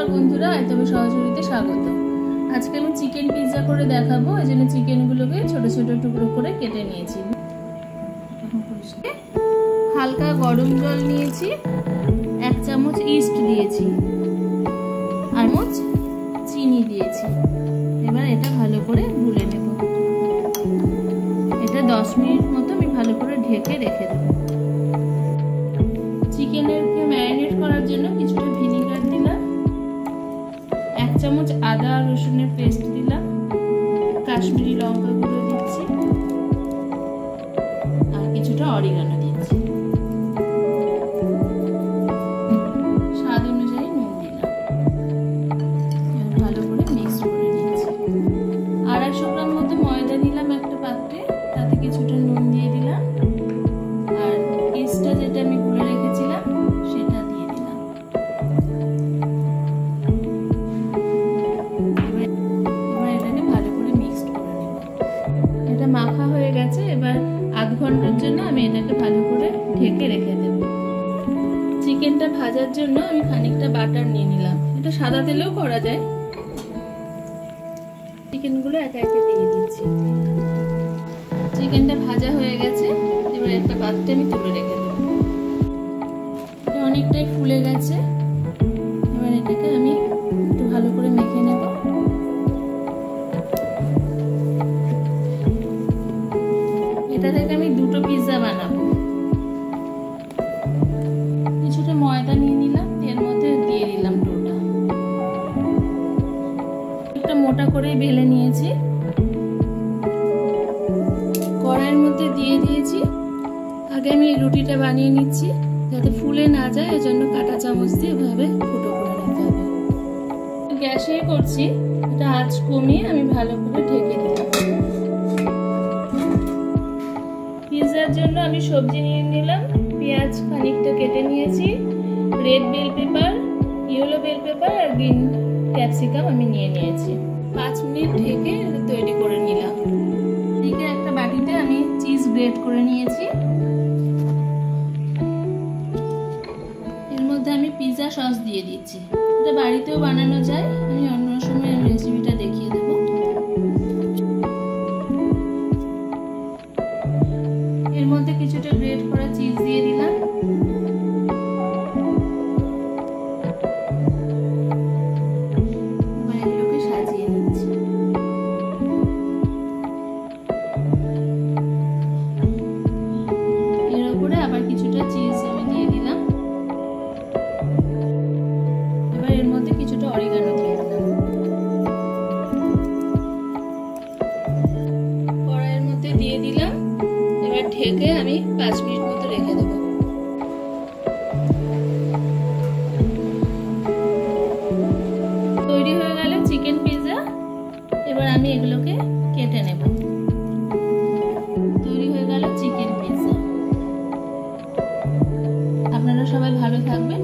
নমস্কার বন্ধুরা, আইতবে সহযোগিতায় স্বাগত। আজকে আমি চিকেন পিৎজা করে দেখাবো। এজন্য চিকেনগুলোকে ছোট ছোট টুকরো করে কেটে নিয়েছি। হালকা গরম জল নিয়েছি, 1 চামচ ইস্ট দিয়েছি, আর চামচ চিনি দিয়েছি। এবার এটা ভালো করে গুলে নেব। এটা 10 মিনিট মতো আমি ভালো করে ঢেকে রেখে দেব। চিকেনকে ম্যারিনেট করার জন্য কিছুটা ভিনিগার দিলাম, 1 চামচ আদা রসুনের পেস্ট দিলাম, কাশ্মীরি লঙ্কা গুঁড়ো দিচ্ছি, আর কিছুটা অরিগানো দিচ্ছি, স্বাদ অনুযায়ী নুন দিলাম। ভালো করে মিক্স করে নিচ্ছি। 250 গ্রাম মতো ময়দা নিলাম একটা পাত্রে, তাতে কিছুটা নুন দিয়ে দিলাম, আর ইস্টটা যেটা আমি গুলে রেখেছিলাম সেটা দিয়ে দিলাম। এবার এটাকে ভালো করে মিক্সড করে নেব। এটা মাখা হয়ে গেছে। এবার আধ ঘন্টার জন্য আমি এটাকে ভালো করে ঢেকে রেখে দেব। চিকেনটা ভাজার জন্য আমি খানিকটা বাটার নিয়ে নিলাম। এটা সাদা তেলেও করা যায়। চিকেনগুলো একে একে দিয়ে দিচ্ছি। চিকেনটা ভাজা হয়ে গেছে। এবার একটা পাত্রে আমি তুলে রেখে দেব। এটা অনেকটাই ফুলে গেছে। এবার এটাকে আমি একটু ভালো করে মেখে নেব। এটা থেকে আমি 2টো পিৎজা বানাবো। কিছুটা ময়দা নিয়ে নিলাম, এর মধ্যে দিয়ে দিলাম ডোটা। একটা মোটা করে বেলে নিয়েছি, কড়াইয়ের মধ্যে দিয়ে দিয়েছি। আগে আমি রুটিটা বানিয়ে নিচ্ছি, যাতে ফুলে না যায়, এজন্য কাঁটা চামচ দিয়ে এভাবে ফুটো করে নিতে হবে। গ্যাসে করছি, এটা আঁচ কমিয়ে আমি ভালো করে ঢেকে দিলাম। পিৎজার জন্য আমি সবজি নিয়ে নিলাম। পেঁয়াজ খানিকটা কেটে নিয়েছি, red bell pepper, yellow bell pepper আর গ্রিন ক্যাপসিকাম আমি নিয়ে নিয়েছি। 5 মিনিট ঢেকে তৈরি করে নিলাম। এদিকে একটা বাটিতে আমি চিজ গ্রেট করে নিয়েছি। এর মধ্যে আমি পিৎজা সস দিয়ে দিচ্ছি। এটা বাড়িতেও বানানো যায়, আমি অন্য সময় রেসিপিটা দেখিয়ে দেব। এর মধ্যে কিছুটা গ্রেট করা চিজ দিয়ে দিলাম। এবার এগুলোকে সাজিয়ে নিচ্ছি। এর উপরে আবার কিছুটা চিজ আমি দিয়ে দিলাম। এবার এর মধ্যে কিছুটা অরিগানো দিয়ে দিলাম। কড়াইয়ের মধ্যে দিয়ে দিলাম। এবার ঢেকে আমি 5 মিনিট মতো রেখে দেব। তৈরি হয়ে গেল চিকেন পিৎজা। এবার আমি এগুলোকে কেটে নেব। তৈরি হয়ে গেল চিকেন পিৎজা। আপনারা সবাই ভালো থাকবেন।